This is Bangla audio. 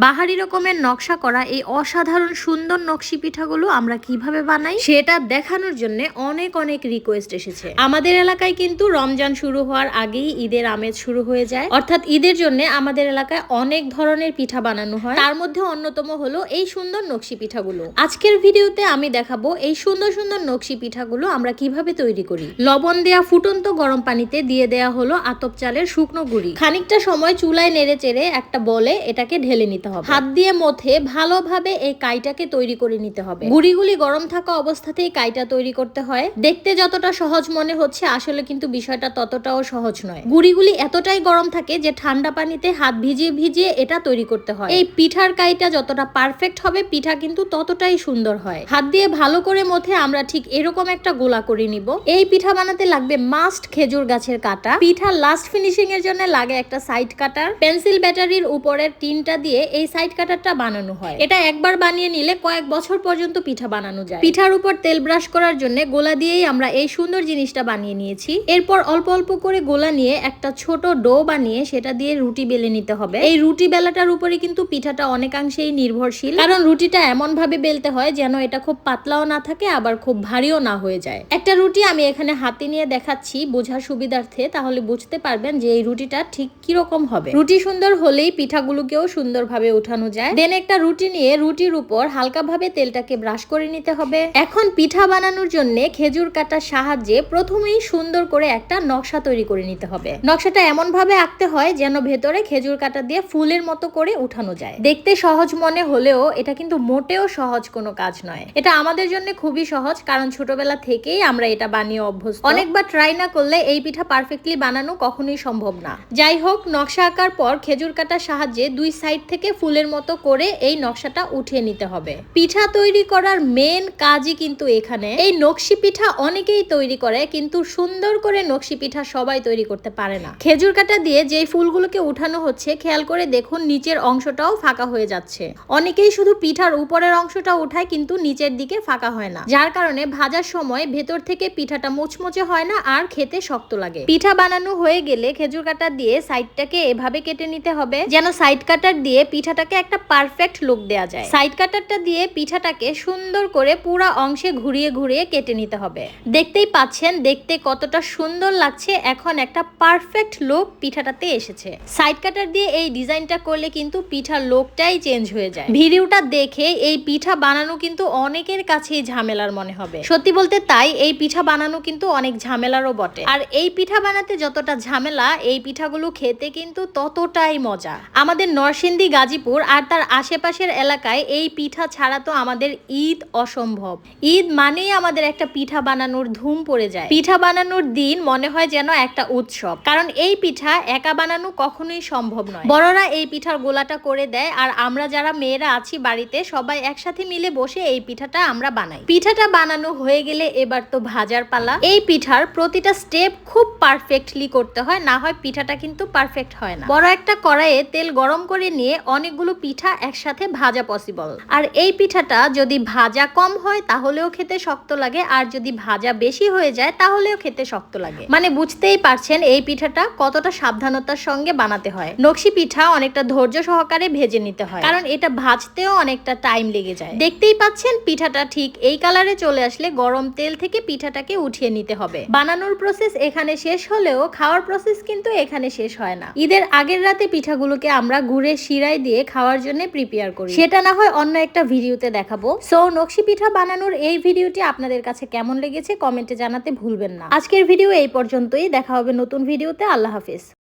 বাহারি রকমের নকশা করা এই অসাধারণ সুন্দর নকশি পিঠাগুলো আমরা কিভাবে বানাই সেটা দেখানোর জন্য অনেক অনেক রিকোয়েস্ট এসেছে। আমাদের এলাকায় কিন্তু রমজান শুরু হওয়ার আগেই ঈদের আমেজ শুরু হয়ে যায়, অর্থাৎ ঈদের জন্য আমাদের এলাকায় অনেক ধরনের পিঠা বানানো হয়। তার মধ্যে অন্যতম হলো এই সুন্দর নকশি পিঠাগুলো। আজকের ভিডিওতে আমি দেখাবো এই সুন্দর সুন্দর নকশি পিঠাগুলো আমরা কিভাবে তৈরি করি। লবণ দেয়া ফুটন্ত গরম পানিতে দিয়ে দেয়া হলো আতপ চালের শুকনো গুঁড়ি। খানিকটা সময় চুলায় নেড়ে চেড়ে একটা বলে এটাকে ঢেলে নিতে হবে। হাত দিয়ে মথে ভালোভাবে এই কাইটাকে তৈরি করে নিতে হবে। গুঁড়িগুলি গরম থাকা অবস্থাতেই কাইটা তৈরি করতে হয়। দেখতে যতটা সহজ মনে হচ্ছে আসলে কিন্তু বিষয়টা ততটাও সহজ নয়। গুঁড়িগুলি এতটাই গরম থাকে যে ঠান্ডা পানিতে হাত ভিজিয়ে ভিজিয়ে এটা তৈরি করতে হয়। এই পিঠার কাইটা যতটা পারফেক্ট হবে পিঠা কিন্তু ততটাই সুন্দর হয়। হাত দিয়ে ভালো করে মথে আমরা ঠিক এরকম একটা গোলা করে নিব। এই পিঠা বানাতে লাগবে মাস্ট খেজুর গাছের কাটা। পিঠার লাস্ট ফিনিশিং এর জন্য লাগে একটা সাইড কাটার। পেন্সিল ব্যাটারির উপরের টিনটা দিয়ে এই সাইড কাটারটা বানানো হয়। এটা একবার বানিয়ে নিলে কয়েক বছর পর্যন্ত পিঠা বানানো যায়। পিঠার উপর তেল ব্রাশ করার জন্য গোলা দিয়েই আমরা এই সুন্দর জিনিসটা বানিয়ে নিয়েছি। এরপর অল্প অল্প করে গোলা নিয়ে একটা ছোট ডো বানিয়ে সেটা দিয়ে রুটি বেলে নিতে হবে। এই রুটি বেলাটার উপরে কিন্তু পিঠাটা অনেকাংশেই নির্ভরশীল, কারণ রুটিটা এমন ভাবে বেলতে হয় যেন এটা খুব পাতলাও না থাকে আবার খুব ভারীও না হয়ে যায়। একটা রুটি আমি এখানে হাতে নিয়ে দেখাচ্ছি বোঝার সুবিধার্থে, তাহলে বুঝতে পারবেন যে এই রুটিটা ঠিক কিরকম হবে। রুটি সুন্দর হলেই পিঠাগুলোকেও সুন্দরভাবে উঠানো যায়। দেন একটা রুটি নিয়ে রুটির উপর হালকাভাবে তেলটাকে ব্রাশ করে নিতে হবে। এখন পিঠা বানানোর জন্য খেজুর কাটার সাহায্যে প্রথমেই সুন্দর করে একটা নকশা তৈরি করে নিতে হবে। নকশাটা এমন ভাবে আঁকতে হয় যেন ভেতরে খেজুর কাটা দিয়ে ফুলের মতো করে উঠানো যায়। দেখতে সহজ মনে হলেও এটা কিন্তু মোটেও সহজ কোনো কাজ নয়। এটা আমাদের জন্য খুবই সহজ, কারণ ছোটবেলা থেকেই আমরা এটা বানিয়ে অভ্যস্ত। অনেকবার ট্রাই না করলে এই পিঠা পারফেক্টলি বানানো কখনোই সম্ভব না। যাই হোক, নকশা আঁকার পর খেজুর কাটার সাহায্যে দুই সাইড থেকে ফুলের মতো করে এই নকশাটা উঠিয়ে নিতে হবে। পিঠা তৈরি করার মেন কাজই কিন্তু এখানে। এই নকশি পিঠা অনেকেই তৈরি করে, কিন্তু সুন্দর করে নকশি পিঠা সবাই তৈরি করতে পারে না। খেজুর কাটা দিয়ে যেই ফুলগুলোকে উঠানো হচ্ছে খেয়াল করে দেখুন নিচের অংশটাও ফাঁকা হয়ে যাচ্ছে। অনেকেই শুধু পিঠার উপরের অংশটা উঠায় কিন্তু নিচের দিকে ফাঁকা হয় না, যার কারণে ভাজার সময় ভেতর থেকে পিঠাটা মুচমুচে হয় না আর খেতে শক্ত লাগে। পিঠা বানানো হয়ে গেলে খেজুর কাটা দিয়ে সাইডটাকে এভাবে কেটে নিতে হবে যেন সাইড কাটার দিয়ে পিঠাটাকে একটা পারফেক্ট লুক দেয়া যায়। সাইড কাটারটা দিয়ে পিঠাটাকে সুন্দর করে পুরো অংশে ঘুরিয়ে ঘুরিয়ে কেটে নিতে হবে। দেখতেই পাচ্ছেন দেখতে কতটা সুন্দর লাগছে। এখন একটা পারফেক্ট লুক পিঠাটাতে এসেছে। সাইড কাটার দিয়ে এই ডিজাইনটা করলে কিন্তু পিঠার লুকটাই চেঞ্জ হয়ে যায়। ভিডিওটা দেখে এই পিঠা বানানো কিন্তু অনেকের কাছেই ঝামেলার মনে হবে। সত্যি বলতে তাই, এই পিঠা বানানো কিন্তু অনেক ঝামেলারও বটে। আর এই পিঠা বানাতে যতটা ঝামেলা, এই পিঠাগুলো খেতে কিন্তু ততটাই মজা। আমাদের নরসিংদী, গাজীপুর আর তার আশেপাশের এলাকায় এই পিঠা ছাড়া তো আমাদের ঈদ অসম্ভব। ঈদ মানেই আমাদের একটা পিঠা বানানোর ধুম পড়ে যায়। পিঠা বানানোর দিন মনে হয় যেন একটা উৎসব, কারণ এই পিঠা একা বানানো কখনোই সম্ভব নয়। বড়রা এই পিঠার গোলাটা করে দেয় আর আমরা যারা মেয়েরা আছি বাড়িতে সবাই একসাথে মিলে বসে এই পিঠাটা আমরা বানাই। পিঠাটা বানানো হয়ে গেলে এবার তো ভাজার পালা। এই পিঠার প্রতিটা স্টেপ খুব পারফেক্টলি করতে হয়, না হয় পিঠাটা কিন্তু পারফেক্ট হয় না। বড় একটা কড়াইয়ে তেল গরম করে নিয়ে অনেকগুলো পিঠা একসাথে ভাজা পসিবল। আর এই পিঠাটা যদি ভাজা কম হয় তাহলেও খেতে শক্ত লাগে, আর যদি ভাজা বেশি হয়ে যায় তাহলেও খেতে শক্ত লাগে। মানে বুঝতেই পারছেন এই পিঠাটা কতটা সাবধানতার সঙ্গে বানাতে হয়। নকশি পিঠা অনেকটা ধৈর্য সহকারে ভেজে নিতে হয়, কারণ এটা ভাজতেও অনেকটা টাইম লেগে যায়। দেখতেই পাচ্ছেন পিঠাটা ঠিক এই কালারে চলে আসলে গরম তেল থেকে পিঠাটাকে উঠিয়ে নিতে হবে। বানানোর প্রসেস এখানে শেষ হলেও খাওয়ার প্রসেস কিন্তু এখানে শেষ হয় না। ঈদের আগের রাতে পিঠাগুলোকে আমরা গুড়ের শিরায় দিয়ে খাওয়ার জন্য প্রিপেয়ার করি, সেটা না হয় অন্য একটা ভিডিওতে দেখাবো। সো নকশি পিঠা বানানোর এই ভিডিওটি আপনাদের কাছে কেমন লেগেছে কমেন্টে জানাতে ভুলবেন না। আজকের ভিডিও এই পর্যন্তই। দেখা হবে নতুন ভিডিওতে। আল্লাহ হাফেজ।